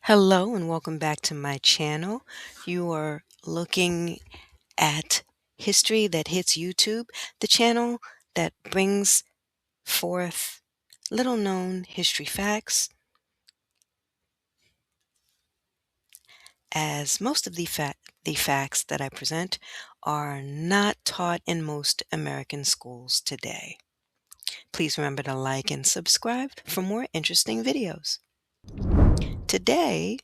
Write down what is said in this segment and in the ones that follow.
Hello and welcome back to my channel. You are looking at History That Hits YouTube, the channel that brings forth little known history facts, as most of the facts that I present are not taught in most American schools today. Please remember to like and subscribe for more interesting videos. Today,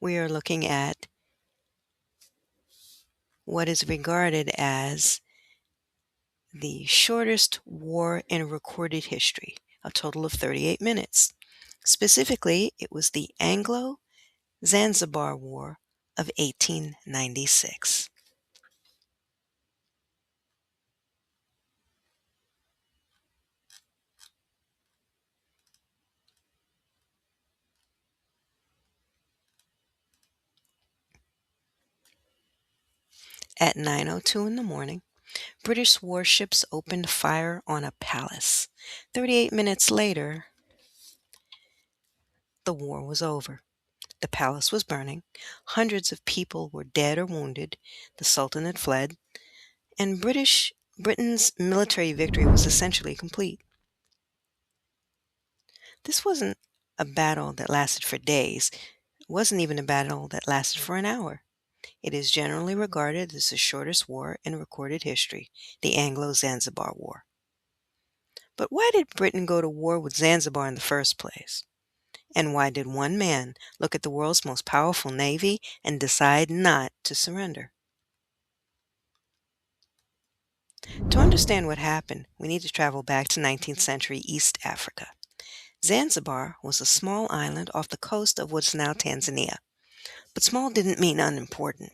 we are looking at what is regarded as the shortest war in recorded history, a total of 38 minutes. Specifically, it was the Anglo-Zanzibar War of 1896. At 9:02 in the morning, British warships opened fire on a palace. 38 minutes later, the war was over. The palace was burning. Hundreds of people were dead or wounded. The Sultan had fled, and Britain's military victory was essentially complete. This wasn't a battle that lasted for days. It wasn't even a battle that lasted for an hour. It is generally regarded as the shortest war in recorded history, the Anglo-Zanzibar War. But why did Britain go to war with Zanzibar in the first place? And why did one man look at the world's most powerful navy and decide not to surrender? To understand what happened, we need to travel back to 19th century East Africa. Zanzibar was a small island off the coast of what's now Tanzania. But small didn't mean unimportant.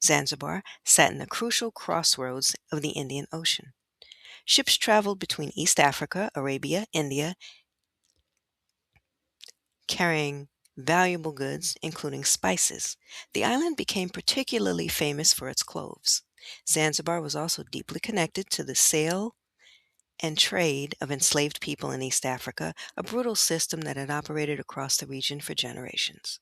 Zanzibar sat in the crucial crossroads of the Indian Ocean. Ships traveled between East Africa, Arabia, India, carrying valuable goods, including spices. The island became particularly famous for its cloves. Zanzibar was also deeply connected to the sale and trade of enslaved people in East Africa, a brutal system that had operated across the region for generations.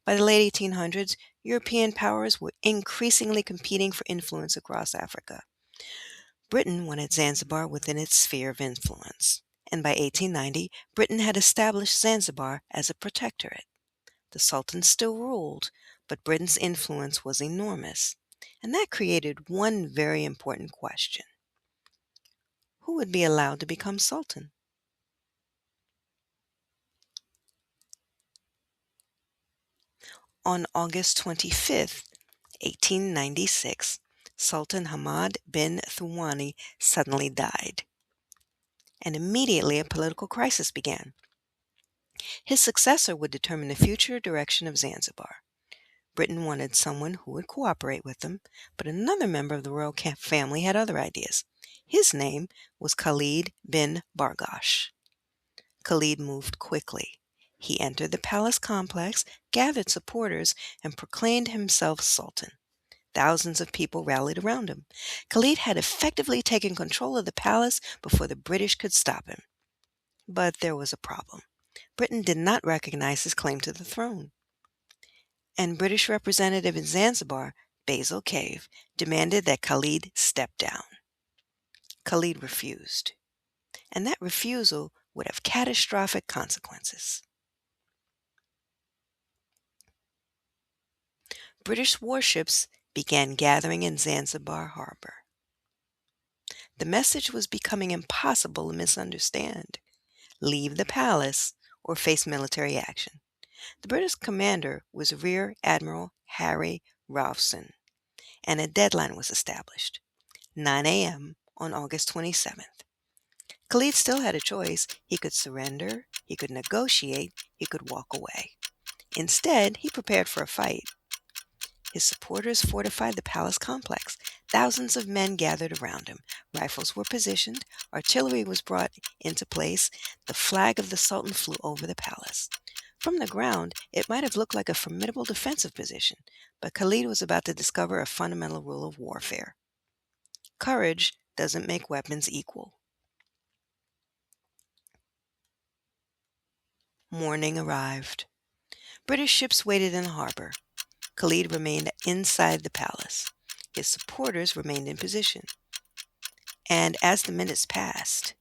By the late 1800s, European powers were increasingly competing for influence across Africa. Britain wanted Zanzibar within its sphere of influence, and by 1890, Britain had established Zanzibar as a protectorate. The Sultan still ruled, but Britain's influence was enormous, and that created one very important question. Who would be allowed to become Sultan? On August 25th, 1896, Sultan Hamad bin Thuwani suddenly died, and immediately a political crisis began. His successor would determine the future direction of Zanzibar. Britain wanted someone who would cooperate with them, but another member of the royal family had other ideas. His name was Khalid bin Bargash. Khalid moved quickly. He entered the palace complex, gathered supporters, and proclaimed himself Sultan. Thousands of people rallied around him. Khalid had effectively taken control of the palace before the British could stop him. But there was a problem. Britain did not recognize his claim to the throne, and British representative in Zanzibar, Basil Cave, demanded that Khalid step down. Khalid refused, and that refusal would have catastrophic consequences. British warships began gathering in Zanzibar harbor. The message was becoming impossible to misunderstand. Leave the palace or face military action. The British commander was Rear Admiral Harry Ralphson, and a deadline was established, 9 a.m. on August 27th. Khalid still had a choice. He could surrender, he could negotiate, he could walk away. Instead, he prepared for a fight. His supporters fortified the palace complex. Thousands of men gathered around him. Rifles were positioned, artillery was brought into place, the flag of the Sultan flew over the palace. From the ground, it might have looked like a formidable defensive position, but Khalid was about to discover a fundamental rule of warfare. Courage doesn't make weapons equal. Morning arrived. British ships waited in the harbor. Khalid remained inside the palace. His supporters remained in position. And as the minutes passed,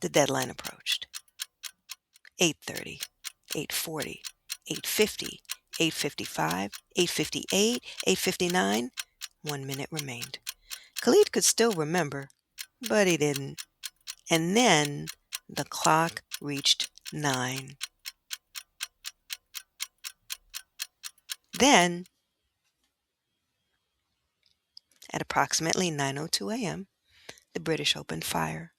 the deadline approached. 8:30, 8:40, 8:50, 8:55, 8:58, 8:59. 1 minute remained. Khalid could still remember, but he didn't. And then the clock reached 9. Then, at approximately 9:02 a.m., the British opened fire.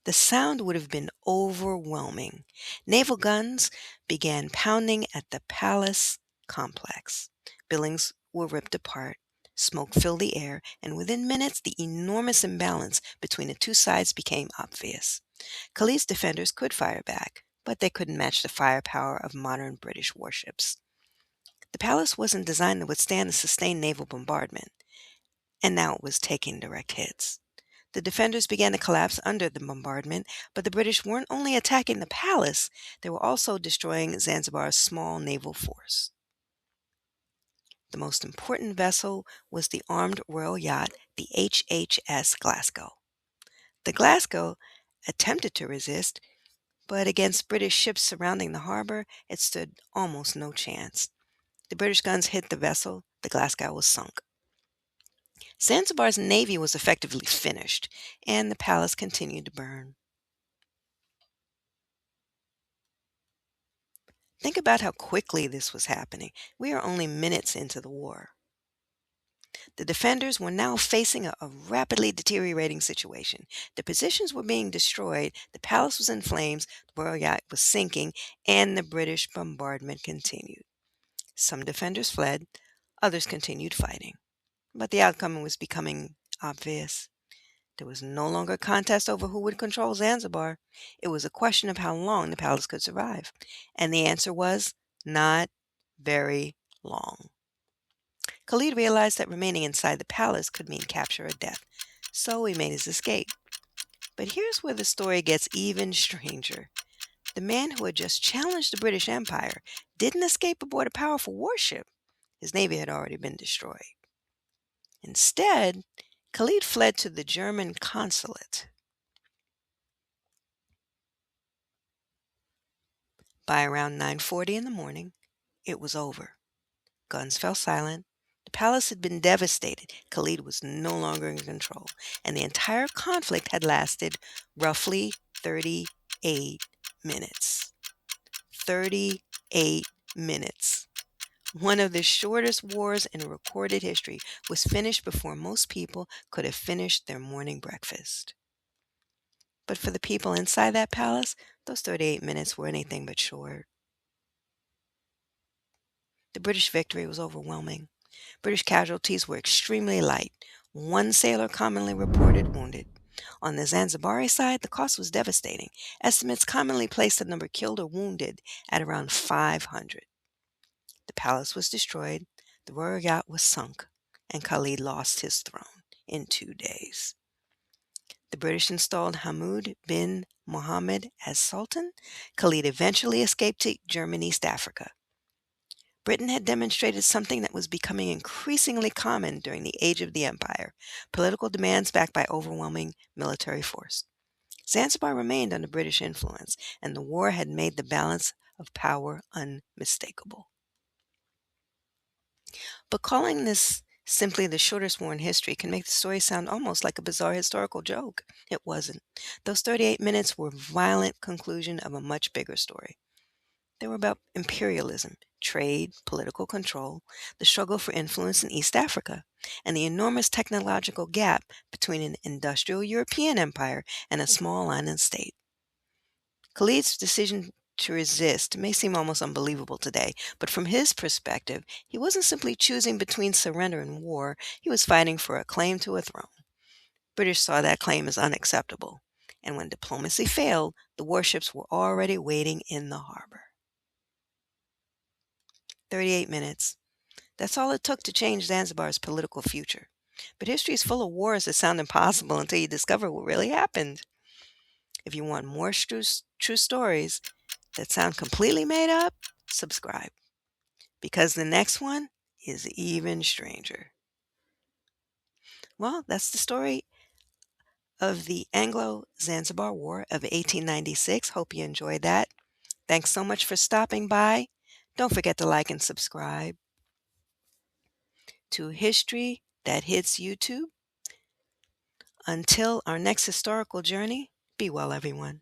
The sound would have been overwhelming. Naval guns began pounding at the palace complex. Buildings were ripped apart. Smoke filled the air, and within minutes, the enormous imbalance between the two sides became obvious. Khalid's defenders could fire back, but they couldn't match the firepower of modern British warships. The palace wasn't designed to withstand a sustained naval bombardment, and now it was taking direct hits. The defenders began to collapse under the bombardment, but the British weren't only attacking the palace, they were also destroying Zanzibar's small naval force. The most important vessel was the armed royal yacht, the HHS Glasgow. The Glasgow attempted to resist, but against British ships surrounding the harbor, it stood almost no chance. The British guns hit the vessel, the Glasgow was sunk. Zanzibar's navy was effectively finished, and the palace continued to burn. Think about how quickly this was happening. We are only minutes into the war. The defenders were now facing a rapidly deteriorating situation. The positions were being destroyed, the palace was in flames, the royal yacht was sinking, and the British bombardment continued. Some defenders fled, others continued fighting. But the outcome was becoming obvious. There was no longer a contest over who would control Zanzibar. It was a question of how long the palace could survive. And the answer was not very long. Khalid realized that remaining inside the palace could mean capture or death, so he made his escape. But here's where the story gets even stranger. The man who had just challenged the British Empire didn't escape aboard a powerful warship. His navy had already been destroyed. Instead, Khalid fled to the German consulate. By around 9:40 in the morning, it was over. Guns fell silent. The palace had been devastated. Khalid was no longer in control, and the entire conflict had lasted roughly 38 minutes. 38 minutes. One of the shortest wars in recorded history was finished before most people could have finished their morning breakfast. But for the people inside that palace, those 38 minutes were anything but short. The British victory was overwhelming. British casualties were extremely light. One sailor commonly reported wounded. On the Zanzibari side, the cost was devastating. Estimates commonly placed the number killed or wounded at around 500. The palace was destroyed, the royal yacht was sunk, and Khalid lost his throne in 2 days. The British installed Hamud bin Mohammed as Sultan. Khalid eventually escaped to German East Africa. Britain had demonstrated something that was becoming increasingly common during the age of the empire: political demands backed by overwhelming military force. Zanzibar remained under British influence, and the war had made the balance of power unmistakable. But calling this simply the shortest war in history can make the story sound almost like a bizarre historical joke. It wasn't. Those 38 minutes were a violent conclusion of a much bigger story. They were about imperialism, trade, political control, the struggle for influence in East Africa, and the enormous technological gap between an industrial European empire and a small island state. Khalid's decision to resist may seem almost unbelievable today, but from his perspective, he wasn't simply choosing between surrender and war, he was fighting for a claim to a throne. British saw that claim as unacceptable, and when diplomacy failed, the warships were already waiting in the harbor. 38 minutes. That's all it took to change Zanzibar's political future. But history is full of wars that sound impossible until you discover what really happened. If you want more true stories, that sound completely made up, subscribe, because the next one is even stranger. Well, that's the story of the Anglo-Zanzibar War of 1896. Hope you enjoyed that. Thanks so much for stopping by. Don't forget to like and subscribe to History That Hits YouTube. Until our next historical journey, be well, everyone.